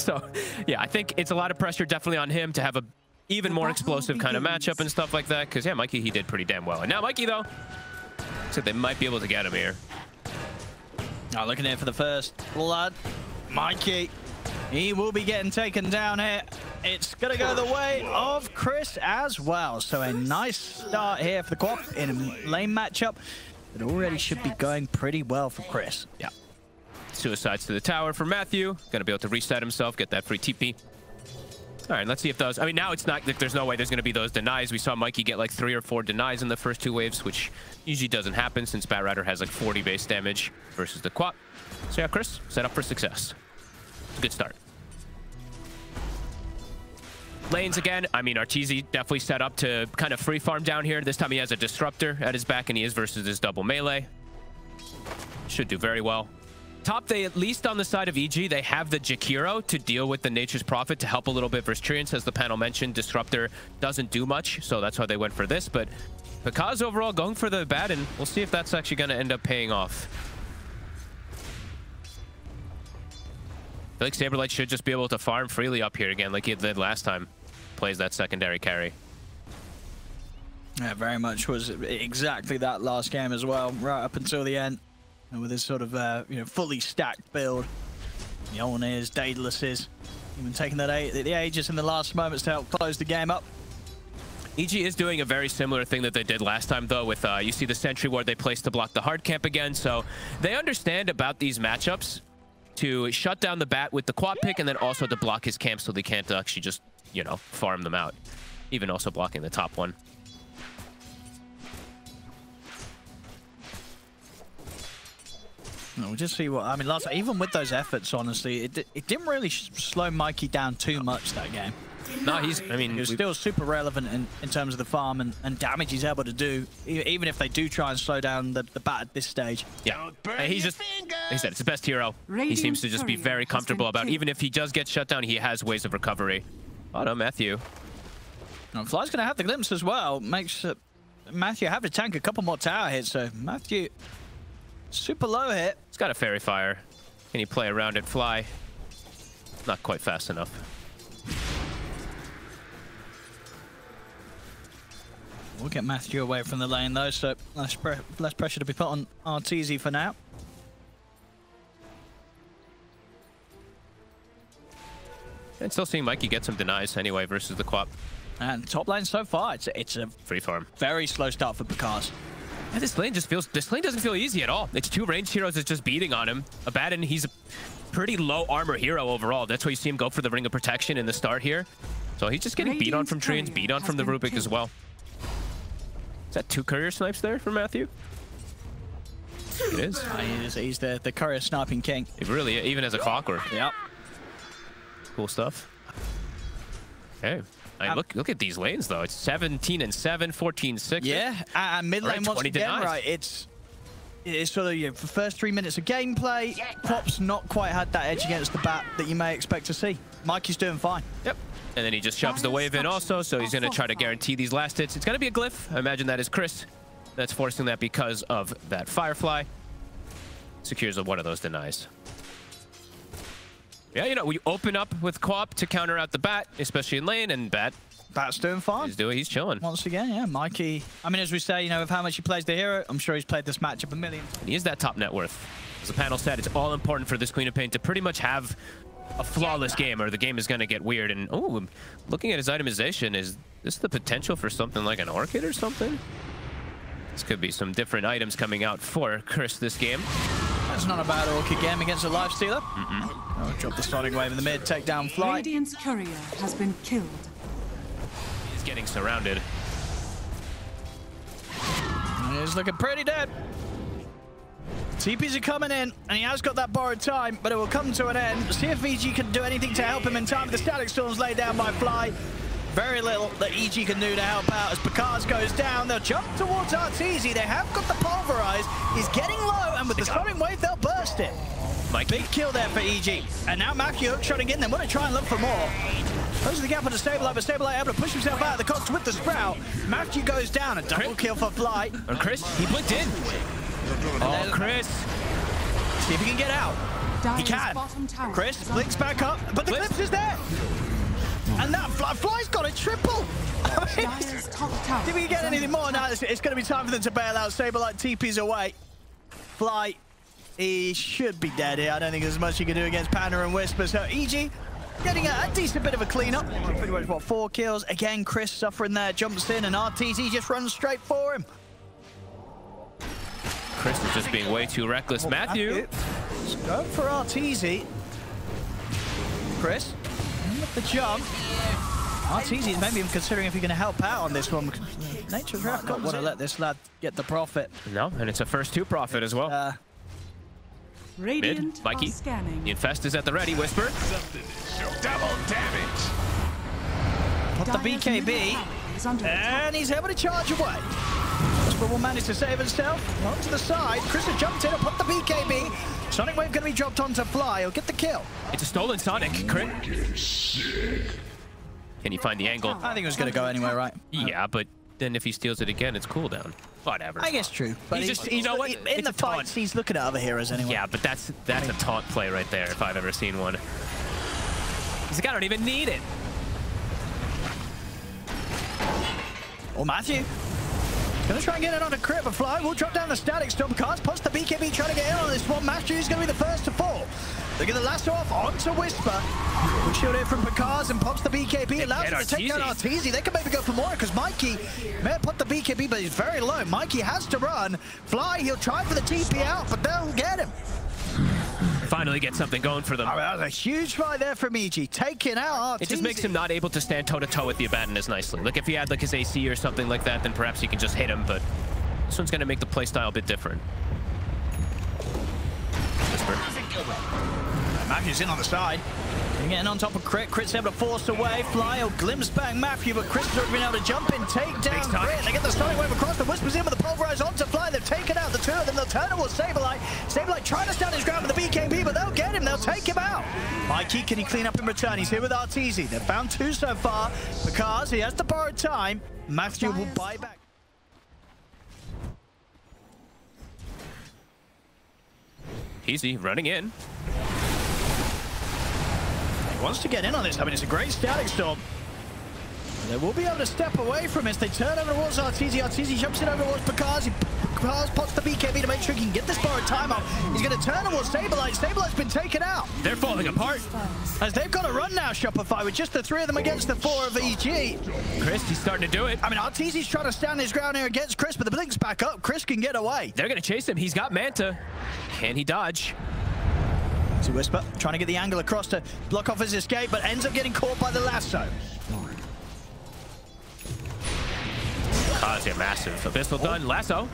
So, yeah, I think it's a lot of pressure definitely on him to have a even more explosive kind of matchup and stuff like that. Because, yeah, Mikey, he did pretty damn well. And now Mikey, though, looks like they might be able to get him here. Oh, looking here for the first blood. Mikey, he will be getting taken down here. It's going to go the way of Chris as well. So a nice start here for the Quap in a lane matchup. It already should be going pretty well for Chris. Yeah. Suicides to the tower for Matthew. Going to be able to reset himself, get that free TP. All right, let's see if those... I mean, now it's not... There's no way there's going to be those denies. We saw Mikey get like 3 or 4 denies in the first 2 waves, which usually doesn't happen since Bat Rider has like 40 base damage versus the Quap. So yeah, Chris, set up for success. Good start. Lanes again. I mean, Arteezy definitely set up to kind of free farm down here. This time he has a disruptor at his back, and he is versus his double melee. Should do very well. Top, they at least on the side of EG, they have the Jakiro to deal with the Nature's Prophet to help a little bit versus Treants. As the panel mentioned, Disruptor doesn't do much, so that's why they went for this. But Pakaz overall going for the bat, and we'll see if that's actually going to end up paying off. I feel like Saberlight should just be able to farm freely up here again like he did last time. Plays that secondary carry. Yeah, very much was exactly that last game as well, right up until the end. And with this sort of, you know, fully stacked build. The Olnirs, Daedalus, even taking that the Aegis in the last moments to help close the game up. EG is doing a very similar thing that they did last time, though, with, you see the Sentry Ward they placed to block the hard camp again. So they understand about these matchups to shut down the bat with the quad pick and then also to block his camp so they can't actually just, you know, farm them out. Even also blocking the top one. We'll just see what... I mean, last even with those efforts, honestly, it didn't really slow Mikey down too much that game. No, he's... I mean... He was still super relevant in terms of the farm and damage he's able to do, even if they do try and slow down the bat at this stage. Yeah. He's just... He said it's the best hero. He seems to just be very comfortable about... Even if he does get shut down, he has ways of recovery. Oh, no, Matthew. No, Fly's going to have the glimpse as well. Makes Matthew have to tank a couple more tower hits, so Matthew... Super low hit. He's got a Fairy Fire. Can he play around it? Fly. Not quite fast enough. We'll get Matthew away from the lane though, so less pressure to be put on Arteezy for now. And still seeing Mikey get some denies anyway versus the Quap. And top lane so far, it's a free farm. Very slow start for Pakaz. Yeah, this lane doesn't feel easy at all. It's 2 ranged heroes that's just beating on him. Abaddon, he's a pretty low armor hero overall. That's why you see him go for the Ring of Protection in the start here. So he's just getting beat on from Treants, beat on from the Rubik as well. Is that 2 courier snipes there for Matthew? It is. He's the courier sniping king. It really, even as a clockwork. Yep. Cool stuff. Okay. I mean, look at these lanes though. It's 17 and 7, 14 6. Yeah, and mid lane once again, denies. Right? It's sort of, you know, for the first 3 minutes of gameplay, Pop's not quite had that edge against the bat that you may expect to see. Mikey's doing fine. Yep. And then he just shoves the wave in also, so he's going to try to guarantee these last hits. It's going to be a glyph. I imagine that is Chris that's forcing that because of that Firefly. Secures one of those denies. Yeah, you know, we open up with Quap to counter out the bat, especially in lane, and Bat's doing fine. He's chilling. Once again, yeah, Mikey. I mean, as we say, you know, with how much he plays the hero, I'm sure he's played this matchup a million. And he is that top net worth. As the panel said, it's all important for this Queen of Pain to pretty much have a flawless game, or the game is going to get weird. And, oh, looking at his itemization, is this the potential for something like an Orchid or something? This could be some different items coming out for Chris this game. That's not a bad Orchid game against a Lifestealer. Oh, drop the starting wave in the mid, take down Fly. Radiant's courier has been killed. He's getting surrounded. He's looking pretty dead. TPs are coming in, and he has got that borrowed time, but it will come to an end. See if EG can do anything to help him in time. The Static Storm's laid down by Fly. Very little that EG can do to help out as Pakaz goes down. They'll jump towards Arteezy. They have got the Pulverize. He's getting low, and with the Sonic Wave, they'll burst it. Big kill there for EG. And now Matthew hookshotting in. They want to try and look for more. Closes the gap on the Stabilite, but Stabilite able to push himself out of the cost with the Sprout. Matthew goes down. A double kill for Fly. And Chris, he blinked in. Oh, Chris. See if he can get out. He can. Chris blinks back up, but the glimpse is there. And that Fly's got a triple. Did we get anything more? Now it's going to be time for them to bail out. Saberlight TP's away. Fly, he should be dead here. I don't think there's much he can do against Panda and Whisper. So EG getting a decent bit of a cleanup. Pretty much, what, 4 kills. Again, Chris suffering there, jumps in, and RTZ just runs straight for him. Chris is just being way too reckless. Matthew. Go for RTZ. Chris, with the jump. RTZ is maybe even considering if you're going to help out on this one. Nature's Wrath don't want to let this lad get the profit. No, and it's a first 2 profit as well. Mid, Mikey. The Infest is at the ready. Whisper. Double damage. Put the BKB, and he's able to charge away. Whisper will manage to save himself. Onto the side. Chris has jumped in and put the BKB. Sonic Wave going to be dropped onto Fly. He'll get the kill. It's a stolen Sonic. Crit. Can you find the angle? I think it was going to go anywhere, right? Yeah, but then if he steals it again, it's cooldown. Whatever. I guess true. But he's you know what? In the fights, he's looking at other heroes anyway. Yeah, but that's a taunt play right there if I've ever seen one. He's like, I don't even need it. Oh, Matthew. Gonna try and get it on a crit, but Fly will drop down the static storm. Cards post the BKB trying to get in on this one. Matthew's gonna be the first to fall. They're gonna lasso off onto Whisper. Good shield here from Picard and pops the BKB. Allows him to take down Arteezy. They can maybe go for more because Mikey may have put the BKB, but he's very low. Mikey has to run. Fly, he'll try for the TP out, but they'll get him. Finally get something going for them. Oh, that was a huge fight there from EG, taking out Arteezy. It just makes him not able to stand toe-to-toe with the Abaddon as nicely. Like, if he had, like, his AC or something like that, then perhaps he can just hit him, but this one's going to make the playstyle a bit different. Whisper. Matthew's in on the side. Getting on top of Crit. Crit's able to force away. Fly will glimpse back Matthew, but Chris has already been able to jump in, take down Crit. They get the Sonic Wave across. The Whisper's in with the Pulverize onto Fly. They've taken out the 2 of them. They'll turn towards Saberlight. Saberlight trying to stand his ground with the BKB, but they'll get him. They'll take him out. Mikey, can he clean up in return? He's here with Arteezy. They've found 2 so far because he has to borrow time. Matthew will buy back. Easy, running in. Wants to get in on this. I mean, it's a great static storm. They will be able to step away from it. They turn over towards Arteezy. Arteezy jumps in over towards Picard. Picard pots the BKB to make sure he can get this borrowed time off. He's going to turn towards Saberlight. Saberlight's been taken out. They're falling apart. As they've got to run now, Shopify, with just the 3 of them against the 4 of EG. Chris, he's starting to do it. I mean, Arteezy's trying to stand his ground here against Chris, but the blink's back up. Chris can get away. They're going to chase him. He's got Manta. Can he dodge? To Whisper, trying to get the angle across to block off his escape, but ends up getting caught by the lasso. Kazuya, massive. Abyssal done. Lasso.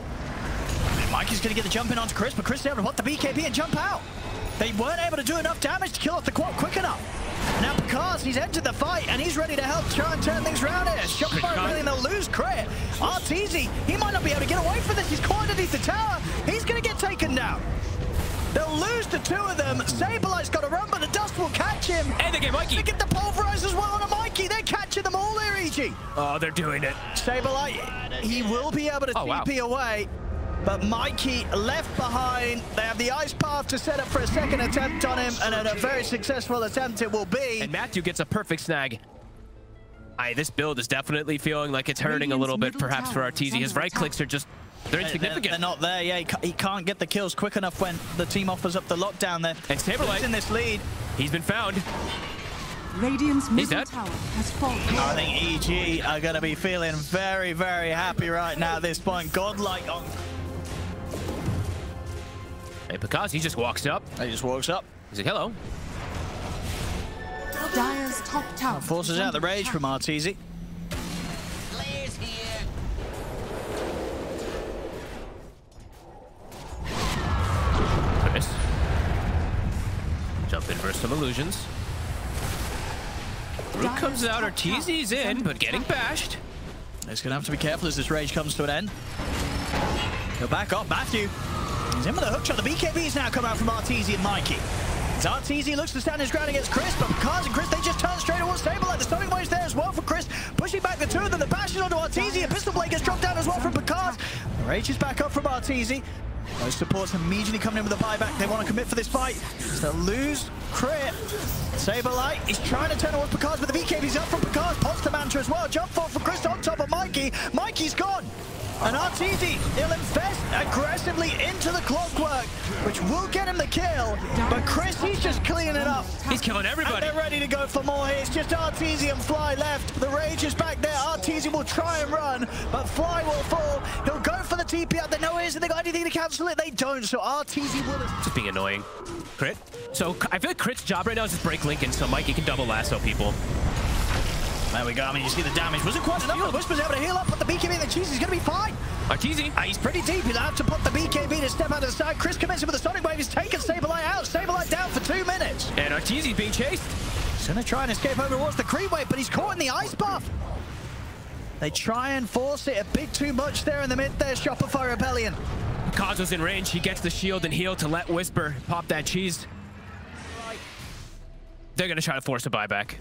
Mikey's going to get the jump in onto Chris, but Chris is able to put the BKB and jump out. They weren't able to do enough damage to kill off the quad quick enough. Now Picard, he's entered the fight, and he's ready to help try and turn things around here. Shopify really, they'll lose Crit. Arteezy, he might not be able to get away from this. He's caught underneath the tower. He's going to get taken down. They'll lose the 2 of them. Saberlight's got to run, but the dust will catch him. And they get Mikey. They get the Pulverize as well on a Mikey. They're catching them all here, EG. Oh, they're doing it. Saberlight, he will be able to TP away, but Mikey left behind. They have the ice path to set up for a second attempt on him, and a very successful attempt it will be. And Matthew gets a perfect snag. This build is definitely feeling like it's hurting a little bit, perhaps, for Arteezy. His right clicks are just... They're insignificant. They're not there. Yeah, he can't get the kills quick enough when the team offers up the lockdown there. And Saberlight in this lead. He's been found. Radiant's middle tower has fallen. I think EG are going to be feeling very, very happy right now at this point. Godlike on. Hey, Picard, he just walks up. He just walks up. He's like, hello. Dire's top tower forces out the rage from Arteezy. Jump in for some illusions. Root comes out, Arteezy's in, but getting bashed. He's going to have to be careful as this rage comes to an end. Go back up, Matthew. He's in with a hook shot. The BKB's now come out from Arteezy and Mikey. As Arteezy looks to stand his ground against Chris, but Picard and Chris, they just turn straight towards Saberlight. The Sonic Wave's there as well for Chris, pushing back the 2 of them. The bash is onto Arteezy. A pistol blade gets dropped down as well from Picard. The rage is back up from Arteezy. Those supports immediately coming in with a buyback. They want to commit for this fight. So lose crit. Saberlight, he's trying to turn towards Picard, but the BKB's up from Picard. Pops the Mantra as well. Jump forward from Chris on top of Mikey. Mikey's gone. And RTZ, he'll invest aggressively into the clockwork, which will get him the kill. But Chris, he's just cleaning it up. He's killing everybody. And they're ready to go for more here. It's just RTZ and Fly left. The Rage is back there. RTZ will try and run, but Fly will fall. He'll go for the TP out. They know it is, and they got anything to cancel it. They don't, so RTZ will... Just being annoying. Crit. So I feel like Crit's job right now is just break Lincoln so Mikey can double lasso people. There we go. I mean, you see the damage. Wasn't quite enough. The Whisper's able to heal up, but the BKB and the cheese is going to be fine. Arteezy. He's pretty deep. He'll have to put the BKB to step out of the side. Chris commits with a Sonic Wave. He's taken Saberlight out. Saberlight down for 2 minutes. And Arteezy being chased. He's going to try and escape over towards the creep wave, but he's caught in the ice buff. They try and force it a bit too much there in the mid there. Shopify Rebellion. Kazo's in range. He gets the shield and heal to let Whisper pop that cheese. They're going to try to force a buyback.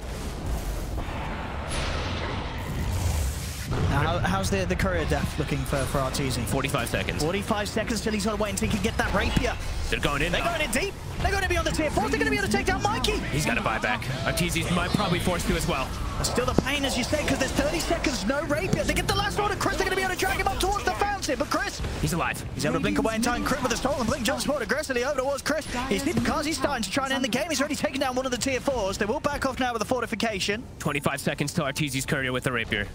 Now, how's the courier death looking for RTZ? 45 seconds. 45 seconds till he's got to wait until he can get that rapier. They're going in. They're going in deep. They're going to be on the tier 4. They're going to be able to take down Mikey. He's got a buyback. Arteezy might probably force to as well. But still the pain, as you say, because there's 30 seconds, no rapier. They get the last one, and Chris, they're going to be able to drag him up towards the fountain. But Chris, he's alive. He's able to blink away in time. Crit with a stolen blink. Jumps forward aggressively over towards Chris. He's deep because he's starting to try and end the game. He's already taken down one of the tier 4s. They will back off now with a fortification. 25 seconds till Arteezy's courier with the rapier.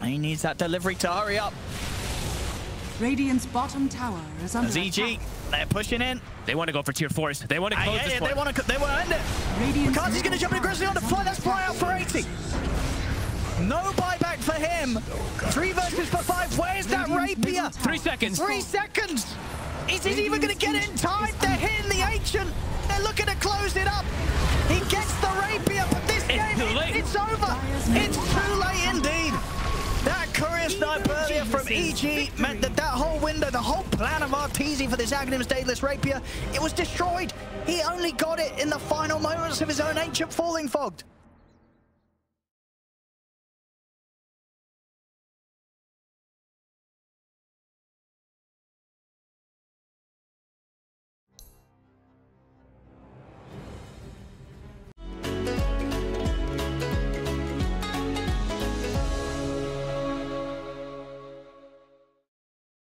He needs that delivery to hurry up. Radiant's bottom tower is under ZG, they're pushing in. They want to go for tier 4s. They want to close this one. They want to end it. Radiant's going to jump in aggressively on the Fly. That's Fly out for 80. No buyback for him. 3 versus for 5. Where's that rapier? 3 seconds. 3 seconds. Is he even going to get it in time? They're hitting the ancient. They're looking to close it up. He gets the rapier, but this game, it's over. It's too late indeed. That courier snipe earlier from EG meant that whole window, the whole plan of RTZ for this Agnim's Daedalus Rapier, it was destroyed. He only got it in the final moments of his own Ancient Falling Fogged.